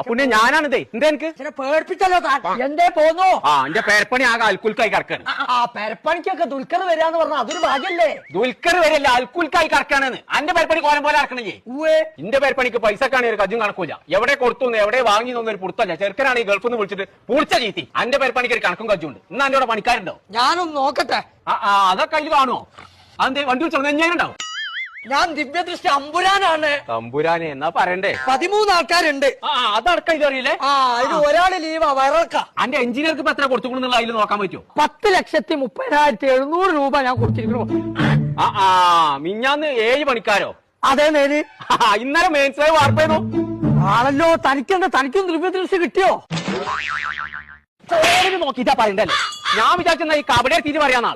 അപ്പൊ ഞാനാണിതേ എന്താ എനിക്ക് പേടിപ്പിച്ചല്ലോ എന്തേ പോന്നു? എന്റെ പേരപ്പണി ആകെ അൽക്കുൽക്കായി കിടക്കാണ്. പേരപ്പണിക്കൊക്കെ ദുൽഖർ വരാന്ന് പറഞ്ഞാൽ അതൊരു ഭാഗ്യല്ലേ? ദുൽഖർ വരല്ല, അൽക്കുൽക്കായി കിടക്കാണെന്ന്. അന്റെ പേരപ്പണി കോലം പോലെ ഇറക്കണില്ലേ? എന്റെ പേരപ്പണിക്ക് പൈസക്കാണ് ഒരു കജും കണക്കൂല. എവിടെ കൊടുത്തു എവിടെ വാങ്ങി ഒരു പുറത്തല്ല. ചെറുക്കനാണ് ഈ ഗൾഫിൽ നിന്ന് വിളിച്ചിട്ട് പൂളിച്ച ചീത്തി. അന്റെ പേരപ്പണിക്ക് ഒരു കണക്കും കജുണ്ട്. ഇന്ന് എന്റെ കൂടെ പണിക്കാരുണ്ടോ? ഞാനൊന്ന് നോക്കട്ടെ. അതൊക്കെ അതിൽ കാണുമോ? അതെന്തേ വണ്ടി വിളിച്ചോ? എങ്ങനെയുണ്ടാവും? ഞാൻ ദിവ്യദൃഷ്ടി അമ്പുരാനാണ്. തമ്പുരാനെ എന്നാ പറയണ്ടേ? 13 ആൾക്കാരുണ്ട്. അതടക്കം ഇതറിയില്ലേ? ഇത് ഒരാള് ലീവാ വയറക്ക. അന്റെ എഞ്ചിനീയർക്ക് ഇപ്പൊ എത്ര കൊടുത്തുകൊണ്ടെന്നുള്ള അതിൽ നോക്കാൻ പറ്റുമോ? 10,30,700 രൂപ ഞാൻ കൊടുത്തിരിക്കണു. മിഞ്ഞാന്ന് 7 പണിക്കാരോ? അതെ നേര്. ഇന്നലെ മെയിൻസായി വാർപ്പേന്നു ആണല്ലോ. തനിക്കും ദിവ്യദൃഷ്ടി കിട്ടിയോ? നോക്കിട്ടാ പറയണ്ടല്ലേ? ഞാൻ വിചാരിച്ചെന്നാ ഈ കബഡിയെ തീരെ പറയാന്നാ.